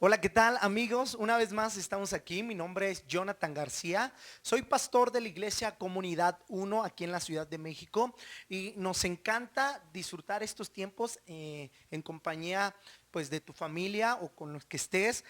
Hola, ¿qué tal amigos? Una vez más estamos aquí. Mi nombre es Jonathan García. Soy pastor de la iglesia Comunidad Uno aquí en la Ciudad de México y nos encanta disfrutar estos tiempos en compañía pues de tu familia o con los que estés.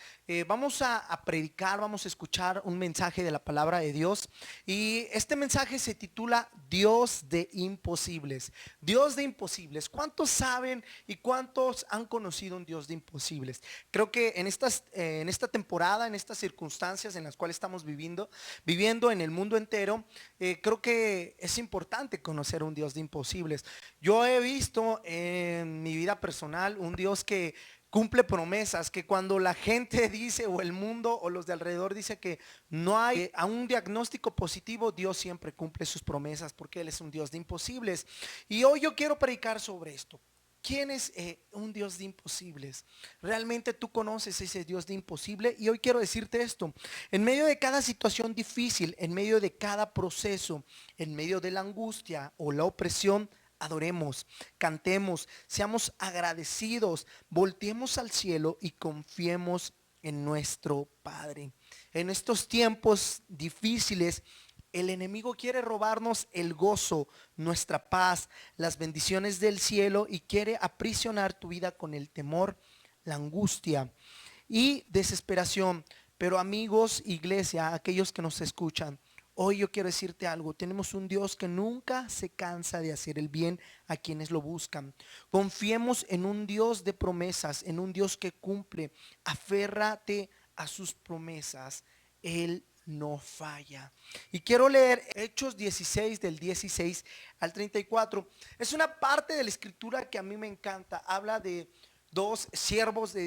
Vamos a predicar, vamos a escuchar un mensaje de la palabra de Dios y este mensaje se titula Dios de imposibles. Dios de imposibles. ¿Cuántos saben y cuántos han conocido un Dios de imposibles? Creo que en esta temporada, en estas circunstancias en las cuales estamos viviendo en el mundo entero, creo que es importante conocer un Dios de imposibles. Yo he visto en mi vida personal un Dios que cumple promesas, que cuando la gente dice o el mundo o los de alrededor dice que no hay a un diagnóstico positivo, Dios siempre cumple sus promesas porque Él es un Dios de imposibles. Y hoy yo quiero predicar sobre esto. ¿Quién es un Dios de imposibles? Realmente tú conoces ese Dios de imposible y hoy quiero decirte esto. En medio de cada situación difícil, en medio de cada proceso, en medio de la angustia o la opresión, adoremos, cantemos, seamos agradecidos, volteemos al cielo y confiemos en nuestro Padre. En estos tiempos difíciles, el enemigo quiere robarnos el gozo, nuestra paz, las bendiciones del cielo y quiere aprisionar tu vida con el temor, la angustia y desesperación. Pero amigos, iglesia, aquellos que nos escuchan, hoy yo quiero decirte algo. Tenemos un Dios que nunca se cansa de hacer el bien a quienes lo buscan. Confiemos en un Dios de promesas, en un Dios que cumple. Aférrate a sus promesas. Él no falla. Y quiero leer Hechos 16 del 16 al 34. Es una parte de la escritura que a mí me encanta. Habla de dos siervos de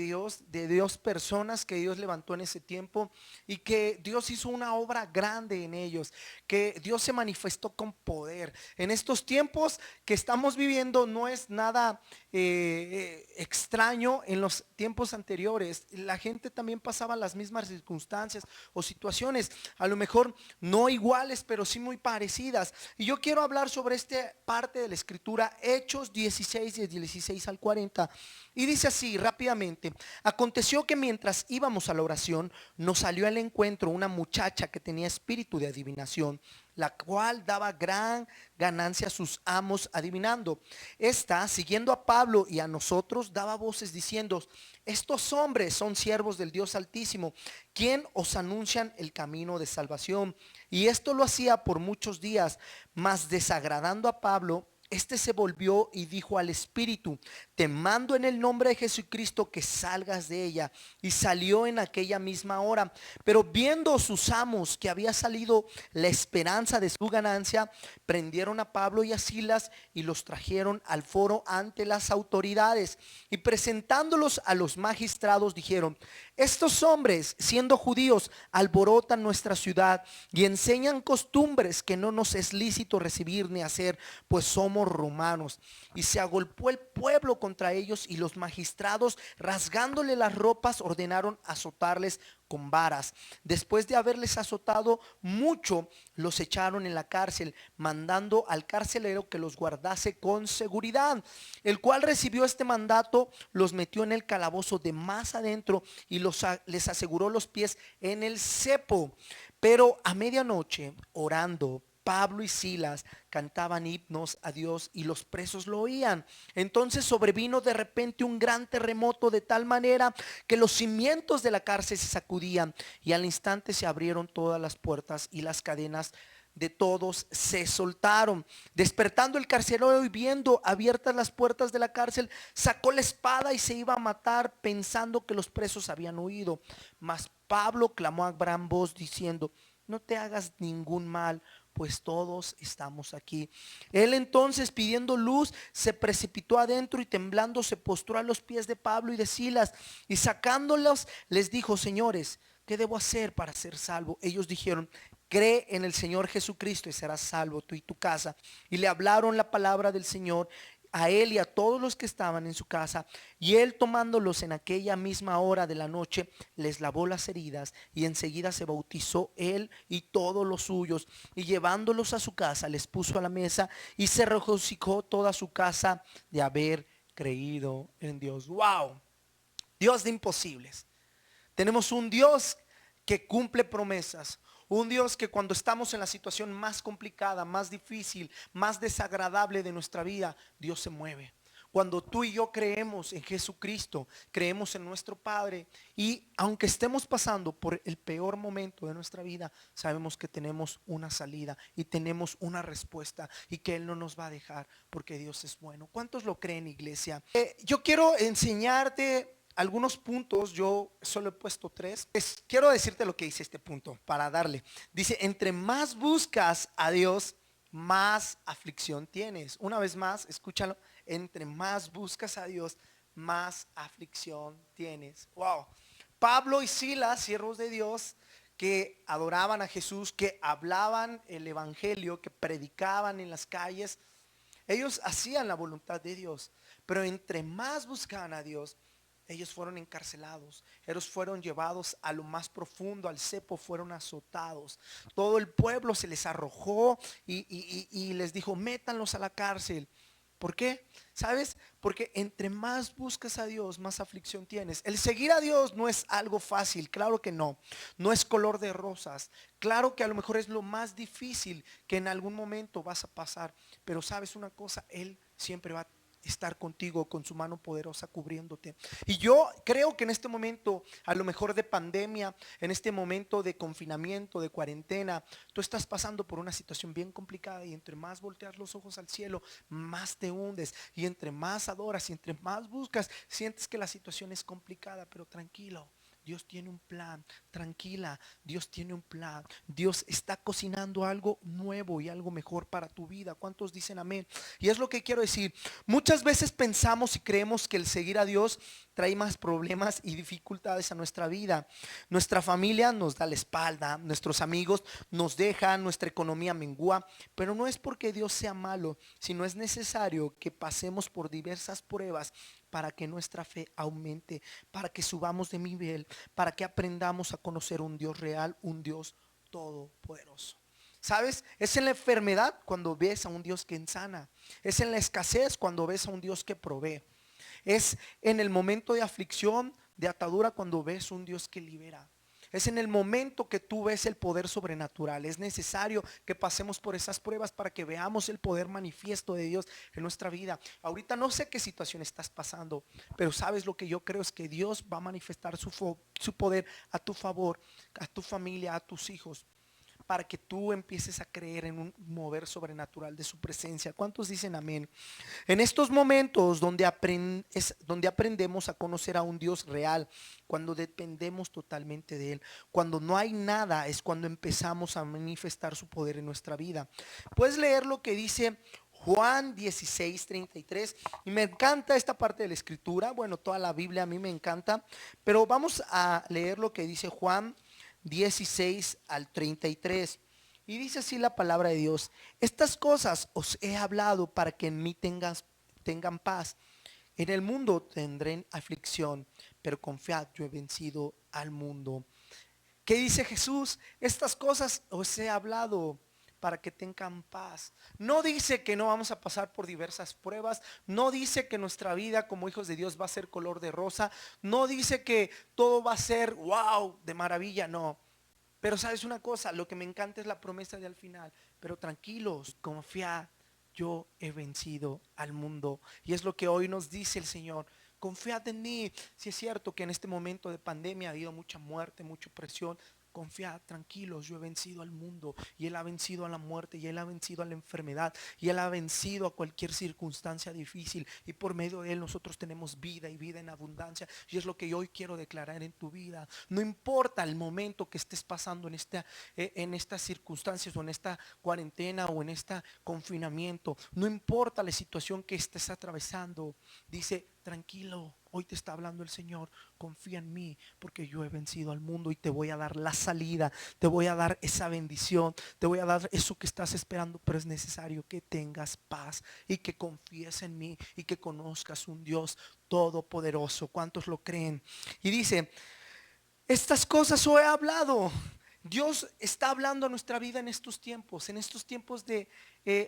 Dios, personas que Dios levantó en ese tiempo y que Dios hizo una obra grande en ellos, que Dios se manifestó con poder. En estos tiempos que estamos viviendo no es nada extraño. En los tiempos anteriores la gente también pasaba las mismas circunstancias o situaciones, a lo mejor no iguales, pero sí muy parecidas. Y yo quiero hablar sobre esta parte de la escritura, Hechos 16, del 16 al 40. Y dice así rápidamente: aconteció que mientras íbamos a la oración, nos salió al encuentro una muchacha que tenía espíritu de adivinación, la cual daba gran ganancia a sus amos adivinando. Esta, siguiendo a Pablo y a nosotros, daba voces diciendo: estos hombres son siervos del Dios Altísimo, quien os anuncian el camino de salvación. Y esto lo hacía por muchos días, mas desagradando a Pablo, este se volvió y dijo al espíritu: te mando en el nombre de Jesucristo que salgas de ella. Y salió en aquella misma hora. Pero viendo sus amos que había salido la esperanza de su ganancia, prendieron a Pablo y a Silas y los trajeron al foro ante las autoridades. Y presentándolos a los magistrados dijeron: estos hombres, siendo judíos, alborotan nuestra ciudad y enseñan costumbres que no nos es lícito recibir ni hacer, pues somos romanos. Y se agolpó el pueblo contra ellos, y los magistrados, rasgándole las ropas, ordenaron azotarles con varas. Después de haberles azotado mucho, los echaron en la cárcel, mandando al carcelero que los guardase con seguridad, el cual recibió este mandato, los metió en el calabozo de más adentro y les aseguró los pies en el cepo. Pero a medianoche, orando, Pablo y Silas cantaban himnos a Dios y los presos lo oían. Entonces sobrevino de repente un gran terremoto, de tal manera que los cimientos de la cárcel se sacudían, y al instante se abrieron todas las puertas y las cadenas de todos se soltaron. Despertando el carcelero y viendo abiertas las puertas de la cárcel, sacó la espada y se iba a matar, pensando que los presos habían huido. Mas Pablo clamó a gran voz diciendo: no te hagas ningún mal, pues todos estamos aquí. Él entonces, pidiendo luz, se precipitó adentro y temblando se postró a los pies de Pablo y de Silas, y sacándolos les dijo: señores, ¿qué debo hacer para ser salvo? Ellos dijeron: cree en el Señor Jesucristo y serás salvo tú y tu casa. Y le hablaron la palabra del Señor a él y a todos los que estaban en su casa. Y él, tomándolos en aquella misma hora de la noche, les lavó las heridas, y enseguida se bautizó él y todos los suyos, y llevándolos a su casa les puso a la mesa, y se regocijó toda su casa de haber creído en Dios. Wow, Dios de imposibles. Tenemos un Dios que cumple promesas. Un Dios que cuando estamos en la situación más complicada, más difícil, más desagradable de nuestra vida, Dios se mueve. Cuando tú y yo creemos en Jesucristo, creemos en nuestro Padre, y aunque estemos pasando por el peor momento de nuestra vida, sabemos que tenemos una salida y tenemos una respuesta, y que Él no nos va a dejar porque Dios es bueno. ¿Cuántos lo creen, iglesia? Yo quiero enseñarte algunos puntos. Yo solo he puesto tres. Quiero decirte lo que dice este punto para darle. Dice, entre más buscas a Dios, más aflicción tienes. Una vez más, escúchalo. Entre más buscas a Dios, más aflicción tienes. Wow. Pablo y Silas, siervos de Dios, que adoraban a Jesús, que hablaban el evangelio, que predicaban en las calles, ellos hacían la voluntad de Dios. Pero entre más buscaban a Dios, ellos fueron encarcelados, ellos fueron llevados a lo más profundo, al cepo, fueron azotados. Todo el pueblo se les arrojó y les dijo, métanlos a la cárcel. ¿Por qué? ¿Sabes? Porque entre más buscas a Dios, más aflicción tienes. El seguir a Dios no es algo fácil, claro que no. No es color de rosas. Claro que a lo mejor es lo más difícil que en algún momento vas a pasar. Pero sabes una cosa, Él siempre va a estar contigo con su mano poderosa cubriéndote. Y yo creo que en este momento, a lo mejor de pandemia, en este momento de confinamiento, de cuarentena, tú estás pasando por una situación bien complicada, y entre más volteas los ojos al cielo, más te hundes, y entre más adoras y entre más buscas, sientes que la situación es complicada. Pero tranquilo, Dios tiene un plan. Tranquila, Dios tiene un plan. Dios está cocinando algo nuevo y algo mejor para tu vida. ¿Cuántos dicen amén? Y es lo que quiero decir. Muchas veces pensamos y creemos que el seguir a Dios trae más problemas y dificultades a nuestra vida. Nuestra familia nos da la espalda, nuestros amigos nos dejan, nuestra economía mengua. Pero no es porque Dios sea malo, sino es necesario que pasemos por diversas pruebas para que nuestra fe aumente, para que subamos de nivel, para que aprendamos a conocer un Dios real, un Dios todopoderoso. ¿Sabes? Es en la enfermedad cuando ves a un Dios que sana. Es en la escasez cuando ves a un Dios que provee. Es en el momento de aflicción, de atadura, cuando ves un Dios que libera. Es en el momento que tú ves el poder sobrenatural. Es necesario que pasemos por esas pruebas para que veamos el poder manifiesto de Dios en nuestra vida. Ahorita no sé qué situación estás pasando, pero sabes lo que yo creo es que Dios va a manifestar su poder a tu favor, a tu familia, a tus hijos, para que tú empieces a creer en un mover sobrenatural de su presencia. ¿Cuántos dicen amén? En estos momentos es donde aprendemos a conocer a un Dios real, cuando dependemos totalmente de Él. Cuando no hay nada es cuando empezamos a manifestar su poder en nuestra vida. Puedes leer lo que dice Juan 16:33, y me encanta esta parte de la escritura. Bueno, toda la Biblia a mí me encanta, pero vamos a leer lo que dice Juan 16 al 33. Y dice así la palabra de Dios: estas cosas os he hablado para que en mí tengan paz. En el mundo tendrán aflicción, pero confiad, yo he vencido al mundo. ¿Qué dice Jesús? Estas cosas os he hablado para que tengan paz. No dice que no vamos a pasar por diversas pruebas. No dice que nuestra vida como hijos de Dios va a ser color de rosa. No dice que todo va a ser wow, de maravilla. No. Pero sabes una cosa, lo que me encanta es la promesa de al final. Pero tranquilos, confiad, yo he vencido al mundo. Y es lo que hoy nos dice el Señor. Confiad en mí. Si es cierto que en este momento de pandemia ha habido mucha muerte, mucha presión, confiad, tranquilos, yo he vencido al mundo, y Él ha vencido a la muerte, y Él ha vencido a la enfermedad, y Él ha vencido a cualquier circunstancia difícil, y por medio de Él nosotros tenemos vida y vida en abundancia. Y es lo que yo hoy quiero declarar en tu vida. No importa el momento que estés pasando en estas circunstancias, o en esta cuarentena, o en este confinamiento, no importa la situación que estés atravesando, dice: tranquilo, hoy te está hablando el Señor, confía en mí, porque yo he vencido al mundo y te voy a dar la salida, te voy a dar esa bendición, te voy a dar eso que estás esperando. Pero es necesario que tengas paz y que confíes en mí y que conozcas un Dios todopoderoso. ¿Cuántos lo creen? Y dice: estas cosas os he hablado. Dios está hablando a nuestra vida en estos tiempos de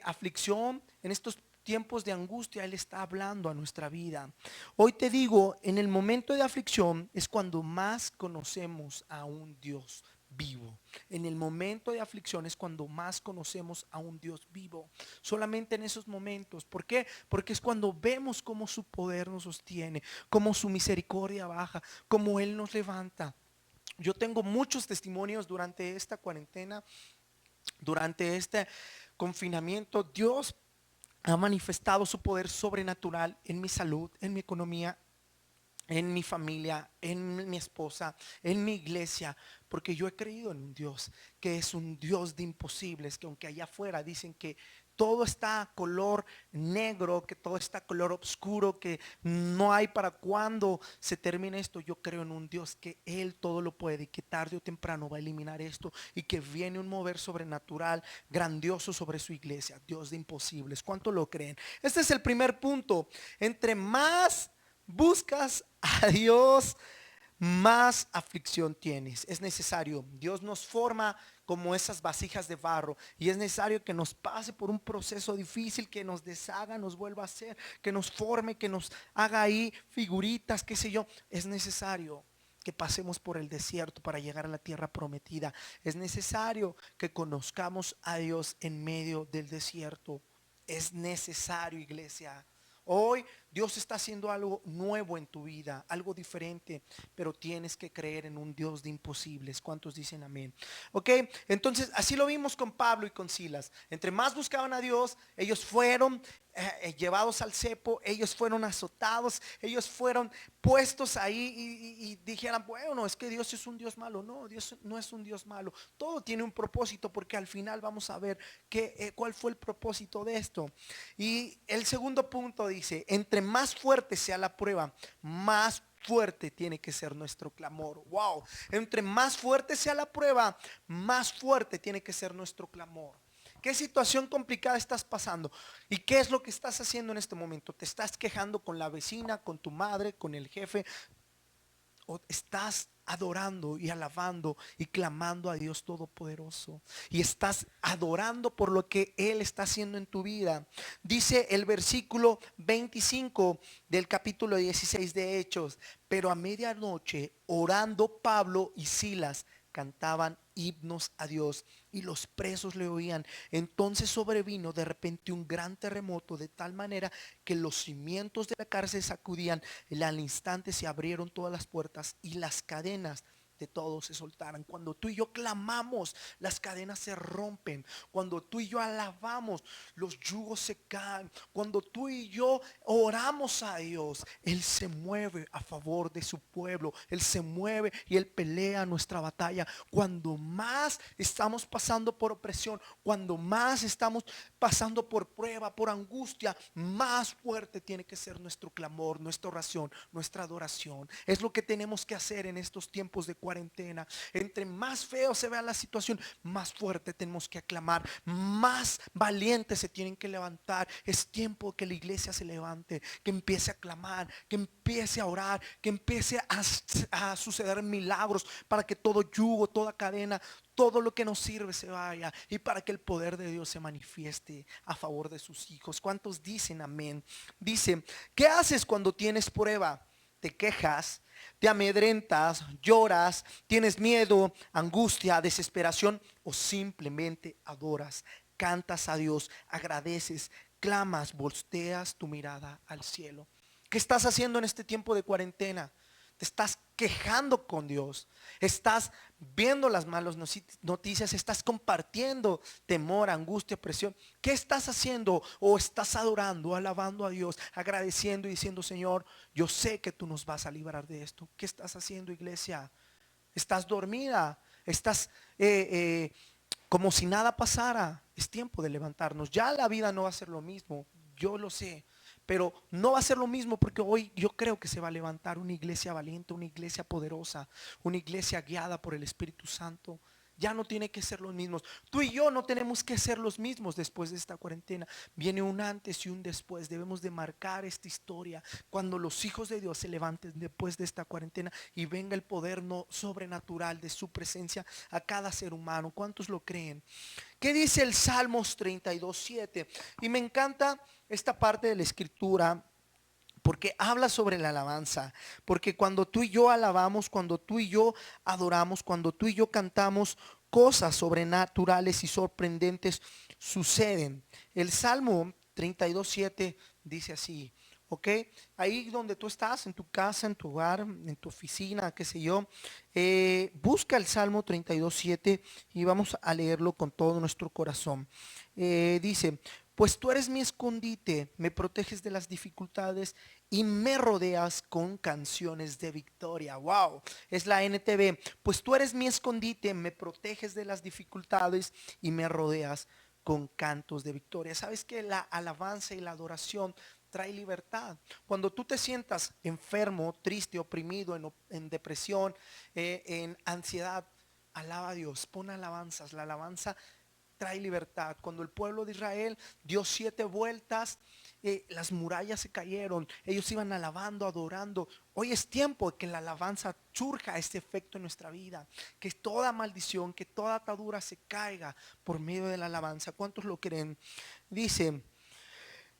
aflicción, en estos tiempos de angustia Él está hablando a nuestra vida. Hoy te digo, en el momento de aflicción es cuando más conocemos a un Dios vivo. En el momento de aflicción es cuando más conocemos a un Dios vivo. Solamente en esos momentos. ¿Por qué? Porque es cuando vemos cómo su poder nos sostiene, cómo su misericordia baja, cómo Él nos levanta. Yo tengo muchos testimonios durante esta cuarentena, durante este confinamiento. Dios ha manifestado su poder sobrenatural en mi salud, en mi economía, en mi familia, en mi esposa, en mi iglesia, porque yo he creído en un Dios que es un Dios de imposibles, que aunque allá afuera dicen que todo está color negro, que todo está color oscuro, que no hay para cuándo se termine esto, yo creo en un Dios que Él todo lo puede y que tarde o temprano va a eliminar esto y que viene un mover sobrenatural, grandioso sobre su iglesia, Dios de imposibles. ¿Cuánto lo creen? Este es el primer punto. Entre más buscas a Dios, más aflicción tienes. Es necesario. Dios nos forma como esas vasijas de barro y es necesario que nos pase por un proceso difícil, que nos deshaga, nos vuelva a hacer, que nos forme, que nos haga ahí figuritas, qué sé yo. Es necesario que pasemos por el desierto para llegar a la tierra prometida. Es necesario que conozcamos a Dios en medio del desierto. Es necesario, iglesia. Hoy Dios está haciendo algo nuevo en tu vida, algo diferente, pero tienes que creer en un Dios de imposibles. ¿Cuántos dicen amén? Ok, entonces así lo vimos con Pablo y con Silas. Entre más buscaban a Dios, ellos fueron llevados al cepo, ellos fueron azotados, ellos fueron puestos ahí y dijeran, bueno, es que Dios es un Dios malo. No, Dios no es un Dios malo. Todo tiene un propósito, porque al final vamos a ver cuál fue el propósito de esto. Y el segundo punto dice, entre más fuerte sea la prueba, más fuerte tiene que ser nuestro clamor. Wow, entre más fuerte sea la prueba, más fuerte tiene que ser nuestro clamor. ¿Qué situación complicada estás pasando? ¿Y qué es lo que estás haciendo en este momento? ¿Te estás quejando con la vecina, con tu madre, con el jefe? ¿O estás adorando y alabando y clamando a Dios Todopoderoso? Y estás adorando por lo que Él está haciendo en tu vida. Dice el versículo 25 del capítulo 16 de Hechos: pero a medianoche, orando, Pablo y Silas cantaban himnos a Dios y los presos le oían. Entonces sobrevino de repente un gran terremoto, de tal manera que los cimientos de la cárcel sacudían, y al instante se abrieron todas las puertas y las cadenas de todos se soltaran. Cuando tú y yo clamamos, las cadenas se rompen. Cuando tú y yo alabamos, los yugos se caen. Cuando tú y yo oramos a Dios, Él se mueve a favor de su pueblo. Él se mueve y Él pelea nuestra batalla. Cuando más estamos pasando por opresión, cuando más estamos pasando por prueba, por angustia, más fuerte tiene que ser nuestro clamor, nuestra oración, nuestra adoración. Es lo que tenemos que hacer en estos tiempos de cuarentena. Entre más feo se vea la situación, más fuerte tenemos que aclamar, más valientes se tienen que levantar. Es tiempo que la iglesia se levante, que empiece a clamar, que empiece a orar, que empiece a suceder milagros, para que todo yugo, toda cadena, todo lo que nos sirve se vaya, y para que el poder de Dios se manifieste a favor de sus hijos. ¿Cuántos dicen amén? Dice, ¿qué haces cuando tienes prueba? ¿Te quejas? ¿Te amedrentas? ¿Lloras? ¿Tienes miedo, angustia, desesperación? ¿O simplemente adoras, cantas a Dios, agradeces, clamas, volteas tu mirada al cielo? ¿Qué estás haciendo en este tiempo de cuarentena? Te estás quejando con Dios, estás viendo las malas noticias, estás compartiendo temor, angustia, presión. ¿Qué estás haciendo? ¿O estás adorando, alabando a Dios, agradeciendo y diciendo, Señor, yo sé que tú nos vas a librar de esto? ¿Qué estás haciendo, iglesia? ¿Estás dormida? ¿Estás como si nada pasara? Es tiempo de levantarnos. Ya la vida no va a ser lo mismo, yo lo sé. Pero no va a ser lo mismo, porque hoy yo creo que se va a levantar una iglesia valiente, una iglesia poderosa, una iglesia guiada por el Espíritu Santo, ya no tiene que ser los mismos. Tú y yo no tenemos que ser los mismos después de esta cuarentena. Viene un antes y un después. Debemos de marcar esta historia cuando los hijos de Dios se levanten después de esta cuarentena y venga el poder no sobrenatural de su presencia a cada ser humano. ¿Cuántos lo creen? ¿Qué dice el Salmos 32:7? Y me encanta esta parte de la escritura porque habla sobre la alabanza, porque cuando tú y yo alabamos, cuando tú y yo adoramos, cuando tú y yo cantamos, cosas sobrenaturales y sorprendentes suceden. El Salmo 32:7 dice así, ¿ok? Ahí donde tú estás, en tu casa, en tu hogar, en tu oficina, qué sé yo, busca el Salmo 32:7 y vamos a leerlo con todo nuestro corazón. Dice, pues tú eres mi escondite, me proteges de las dificultades y me rodeas con canciones de victoria. Wow, es la NTV. Pues tú eres mi escondite, me proteges de las dificultades y me rodeas con cantos de victoria. ¿Sabes que la alabanza y la adoración trae libertad? Cuando tú te sientas enfermo, triste, oprimido, en depresión, en ansiedad, alaba a Dios, pon alabanzas. La alabanza trae libertad. Cuando el pueblo de Israel dio 7 vueltas, las murallas se cayeron, ellos iban alabando, adorando. Hoy es tiempo de que la alabanza surja este efecto en nuestra vida, que toda maldición, que toda atadura se caiga por medio de la alabanza. ¿Cuántos lo creen? Dice,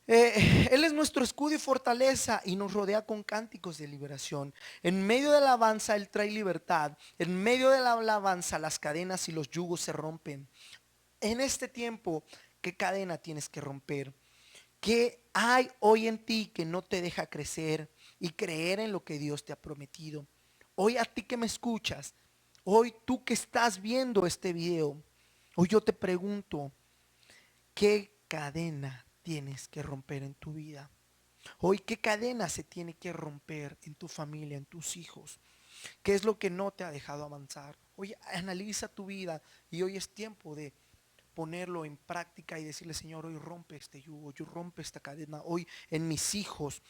Él es nuestro escudo y fortaleza y nos rodea con cánticos de liberación. En medio de la alabanza Él trae libertad. En medio de la alabanza las cadenas y los yugos se rompen. En este tiempo, ¿qué cadena tienes que romper? ¿Qué hay hoy en ti que no te deja crecer y creer en lo que Dios te ha prometido? Hoy a ti que me escuchas, hoy tú que estás viendo este video, hoy yo te pregunto, ¿qué cadena tienes que romper en tu vida? Hoy, ¿qué cadena se tiene que romper en tu familia, en tus hijos? ¿Qué es lo que no te ha dejado avanzar? Hoy analiza tu vida y hoy es tiempo de ponerlo en práctica y decirle, Señor, hoy rompe este yugo, yo rompe esta cadena, hoy en mis hijos.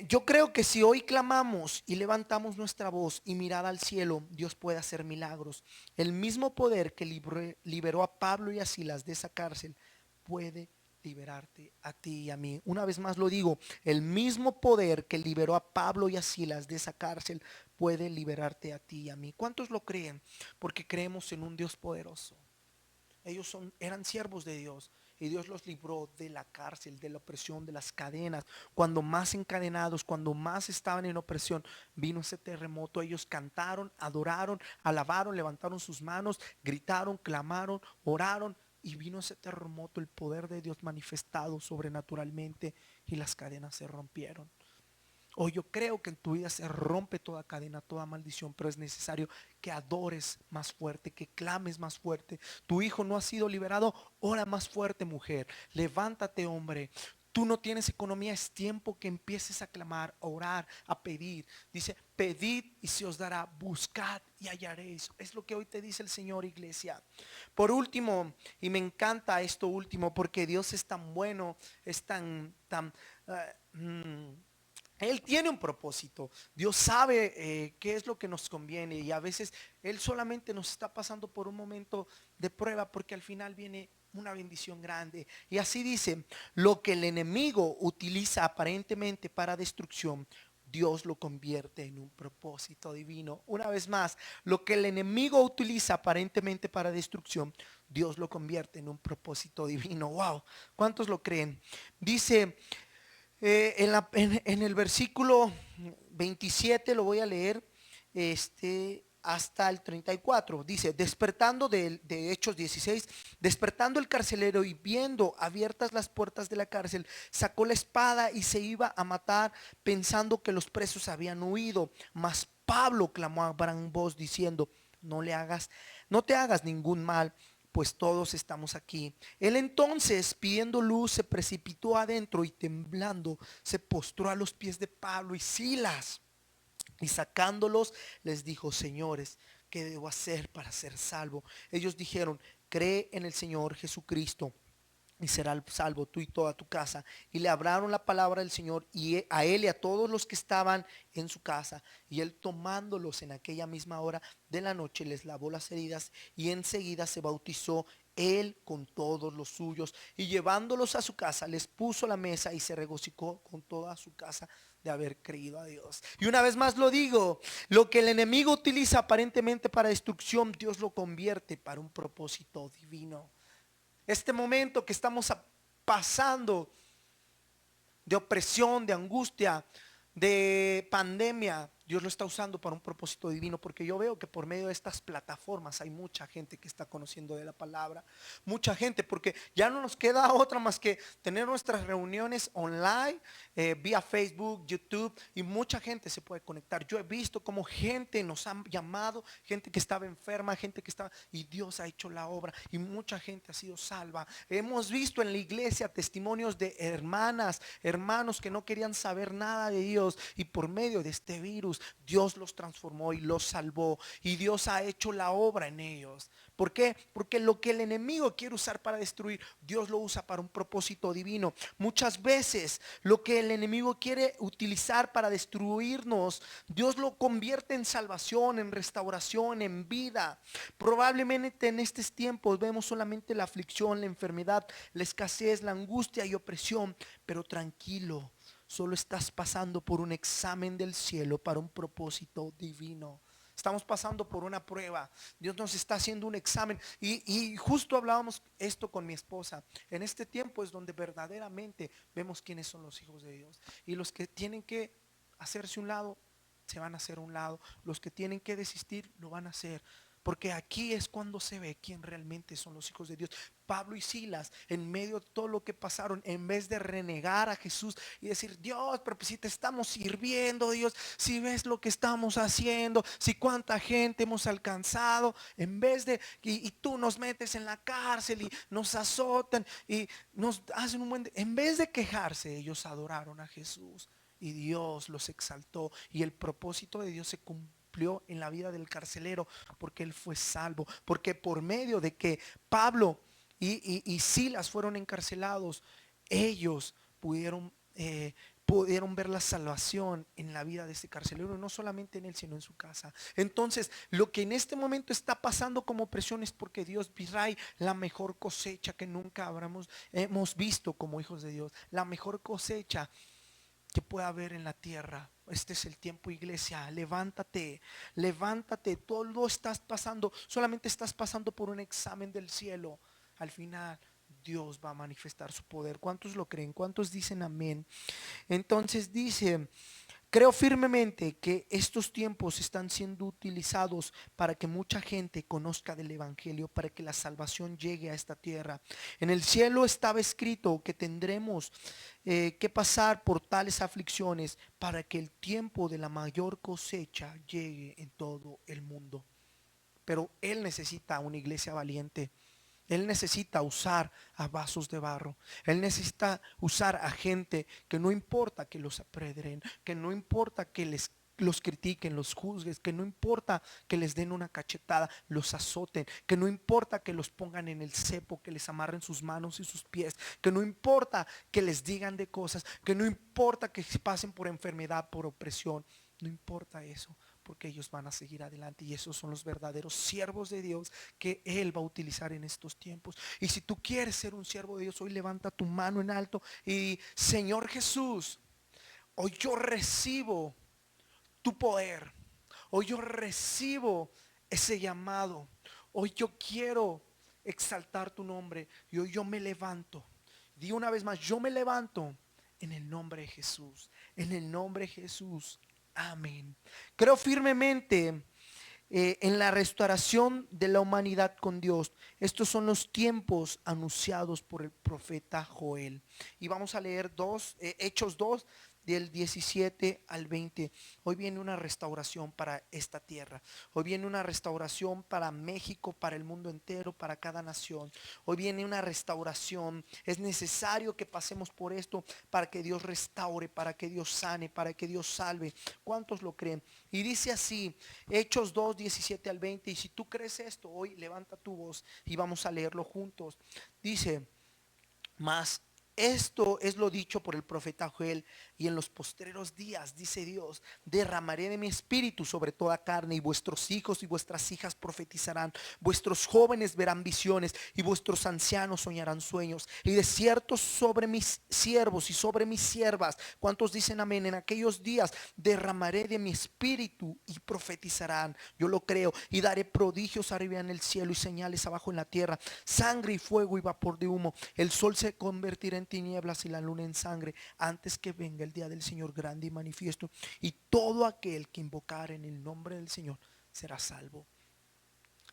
Yo creo que si hoy clamamos y levantamos nuestra voz y mirada al cielo, Dios puede hacer milagros. El mismo poder que liberó a Pablo y a Silas de esa cárcel puede liberarte a ti y a mí. Una vez más lo digo, el mismo poder que liberó a Pablo y a Silas de esa cárcel puede liberarte a ti y a mí. ¿Cuántos lo creen? Porque creemos en un Dios poderoso. Eran siervos de Dios y Dios los libró de la cárcel, de la opresión, de las cadenas. Cuando más encadenados, cuando más estaban en opresión, vino ese terremoto. Ellos cantaron, adoraron, alabaron, levantaron sus manos, gritaron, clamaron, oraron y vino ese terremoto, el poder de Dios manifestado sobrenaturalmente y las cadenas se rompieron. Hoy yo creo que en tu vida se rompe toda cadena, toda maldición, pero es necesario que adores más fuerte, que clames más fuerte. Tu hijo no ha sido liberado, ora más fuerte, mujer. Levántate, hombre. Tú no tienes economía, es tiempo que empieces a clamar, a orar, a pedir. Dice, pedid y se os dará, buscad y hallaréis. Es lo que hoy te dice el Señor, iglesia. Por último, y me encanta esto último, porque Dios es tan bueno, es tan Él tiene un propósito. Dios sabe qué es lo que nos conviene y a veces Él solamente nos está pasando por un momento de prueba porque al final viene una bendición grande. Y así dice, lo que el enemigo utiliza aparentemente para destrucción, Dios lo convierte en un propósito divino. Una vez más, lo que el enemigo utiliza aparentemente para destrucción, Dios lo convierte en un propósito divino. Wow, ¿cuántos lo creen? Dice en el versículo 27 lo voy a leer hasta el 34. Dice, despertando de Hechos 16, despertando el carcelero y viendo abiertas las puertas de la cárcel, sacó la espada y se iba a matar pensando que los presos habían huido. Mas Pablo clamó a gran voz diciendo, no te hagas ningún mal, pues todos estamos aquí. Él entonces, pidiendo luz, se precipitó adentro y temblando, se postró a los pies de Pablo y Silas. Y sacándolos, les dijo, señores, ¿qué debo hacer para ser salvo? Ellos dijeron, cree en el Señor Jesucristo y serás salvo tú y toda tu casa. Y le hablaron la palabra del Señor y a él y a todos los que estaban en su casa. Y él tomándolos en aquella misma hora de la noche les lavó las heridas y enseguida se bautizó él con todos los suyos. Y llevándolos a su casa les puso la mesa y se regocijó con toda su casa de haber creído a Dios. Y una vez más lo digo, lo que el enemigo utiliza aparentemente para destrucción, Dios lo convierte para un propósito divino. Este momento que estamos pasando de opresión, de angustia, de pandemia, Dios lo está usando para un propósito divino, porque yo veo que por medio de estas plataformas hay mucha gente que está conociendo de la palabra, mucha gente, porque ya no nos queda otra más que tener nuestras reuniones online, vía Facebook, YouTube, y mucha gente se puede conectar. Yo he visto como gente nos han llamado, gente que estaba enferma, gente que estaba, y Dios ha hecho la obra, y mucha gente ha sido salva. Hemos visto en la iglesia testimonios de hermanas, hermanos que no querían saber nada de Dios, y por medio de este virus Dios los transformó y los salvó, y Dios ha hecho la obra en ellos. ¿Por qué? Porque lo que el enemigo quiere usar para destruir, Dios lo usa para un propósito divino. Muchas veces lo que el enemigo quiere utilizar para destruirnos, Dios lo convierte en salvación, en restauración, en vida. Probablemente en estos tiempos vemos solamente la aflicción, la enfermedad, la escasez, la angustia y opresión, pero tranquilo. Solo estás pasando por un examen del cielo para un propósito divino. Estamos pasando por una prueba. Dios nos está haciendo un examen. Y justo hablábamos esto con mi esposa. En este tiempo es donde verdaderamente vemos quiénes son los hijos de Dios. Y los que tienen que hacerse un lado, se van a hacer un lado. Los que tienen que desistir, lo van a hacer. Porque aquí es cuando se ve quién realmente son los hijos de Dios. Pablo y Silas, en medio de todo lo que pasaron, en vez de renegar a Jesús y decir: Dios, pero si te estamos sirviendo, Dios, si ves lo que estamos haciendo, si cuánta gente hemos alcanzado, en vez de, y tú nos metes en la cárcel y nos azotan y nos hacen un buen, en vez de quejarse, ellos adoraron a Jesús y Dios los exaltó, y el propósito de Dios se cumplió en la vida del carcelero, porque él fue salvo, porque por medio de que Pablo y Silas fueron encarcelados, ellos pudieron ver la salvación en la vida de este carcelero, no solamente en él, sino en su casa. Entonces, lo que en este momento está pasando como opresión es porque Dios trae la mejor cosecha que nunca hemos visto como hijos de Dios, la mejor cosecha que pueda haber en la tierra. Este es el tiempo, iglesia. Levántate, levántate. Todo estás pasando, solamente estás pasando por un examen del cielo. Al final Dios va a manifestar su poder. ¿Cuántos lo creen? ¿Cuántos dicen amén? Entonces dice: creo firmemente que estos tiempos están siendo utilizados para que mucha gente conozca del Evangelio, para que la salvación llegue a esta tierra. En el cielo estaba escrito que tendremos que pasar por tales aflicciones para que el tiempo de la mayor cosecha llegue en todo el mundo. Pero Él necesita una iglesia valiente. Él necesita usar a vasos de barro. Él necesita usar a gente que no importa que los apedreen, que no importa que los critiquen, los juzguen, que no importa que les den una cachetada, los azoten, que no importa que los pongan en el cepo, que les amarren sus manos y sus pies, que no importa que les digan de cosas, que no importa que pasen por enfermedad, por opresión, no importa eso, porque ellos van a seguir adelante, y esos son los verdaderos siervos de Dios que Él va a utilizar en estos tiempos. Y si tú quieres ser un siervo de Dios, hoy levanta tu mano en alto y: Señor Jesús, hoy yo recibo tu poder, hoy yo recibo ese llamado, hoy yo quiero exaltar tu nombre, y hoy yo me levanto. Di una vez más: yo me levanto en el nombre de Jesús, en el nombre de Jesús. Amén. Creo firmemente en la restauración de la humanidad con Dios. Estos son los tiempos anunciados por el profeta Joel. Y vamos a leer Hechos 2, del 17 al 20. Hoy viene una restauración para esta tierra. Hoy viene una restauración para México, para el mundo entero, para cada nación. Hoy viene una restauración. Es necesario que pasemos por esto para que Dios restaure, para que Dios sane, para que Dios salve. ¿Cuántos lo creen? Y dice así, Hechos 2, 17 al 20. Y si tú crees esto, hoy levanta tu voz y vamos a leerlo juntos. Dice: Mas esto es lo dicho por el profeta Joel: y en los postreros días, dice Dios, derramaré de mi espíritu sobre toda carne, y vuestros hijos y vuestras hijas profetizarán, vuestros jóvenes verán visiones, y vuestros ancianos soñarán sueños, y de cierto sobre mis siervos y sobre mis siervas, ¿cuántos dicen amén? En aquellos días derramaré de mi espíritu y profetizarán. Yo lo creo. Y daré prodigios arriba en el cielo y señales abajo en la tierra, sangre y fuego y vapor de humo. El sol se convertirá en tinieblas y la luna en sangre, antes que venga el día del Señor grande y manifiesto, y todo aquel que invocar en el nombre del Señor será salvo.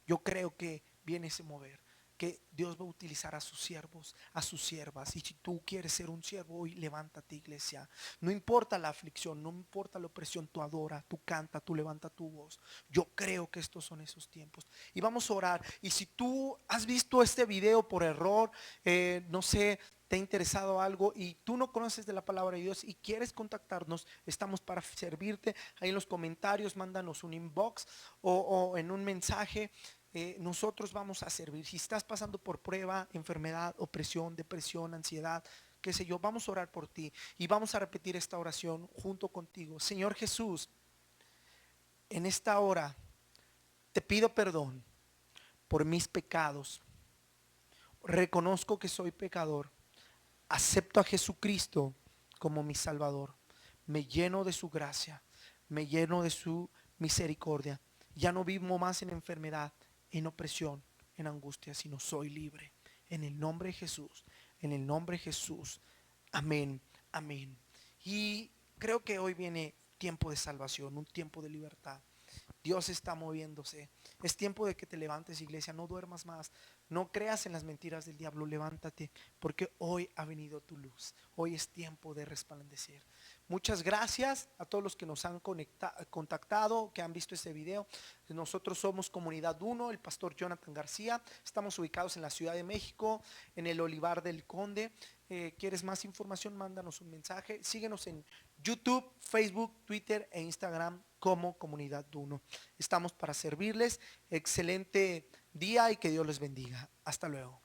Yo creo que viene ese mover, que Dios va a utilizar a sus siervos, a sus siervas. Y si tú quieres ser un siervo hoy, levántate, iglesia. No importa la aflicción, no importa la opresión, tú adora, tú canta, tú levanta tu voz. Yo creo que estos son esos tiempos. Y vamos a orar. Y si tú has visto este video por error, no sé, te ha interesado algo y tú no conoces de la palabra de Dios y quieres contactarnos, estamos para servirte. Ahí en los comentarios mándanos un inbox o en un mensaje. Nosotros vamos a servir. Si estás pasando por prueba, enfermedad, opresión, depresión, ansiedad, qué sé yo, vamos a orar por ti y vamos a repetir esta oración junto contigo. Señor Jesús, en esta hora te pido perdón por mis pecados. Reconozco que soy pecador. Acepto a Jesucristo como mi Salvador. Me lleno de su gracia, me lleno de su misericordia. Ya no vivo más en enfermedad, en opresión, en angustia, sino soy libre. En el nombre de Jesús, en el nombre de Jesús. Amén, amén. Y creo que hoy viene tiempo de salvación, un tiempo de libertad. Dios está moviéndose. Es tiempo de que te levantes, iglesia. No duermas más. No creas en las mentiras del diablo. Levántate, porque hoy ha venido tu luz. Hoy es tiempo de resplandecer. Muchas gracias a todos los que nos han contactado, que han visto este video. Nosotros somos Comunidad 1, el pastor Jonathan García. Estamos ubicados en la Ciudad de México, en el Olivar del Conde. ¿Quieres más información? Mándanos un mensaje. Síguenos en YouTube, Facebook, Twitter e Instagram como Comunidad 1. Estamos para servirles. Excelente día y que Dios les bendiga. Hasta luego.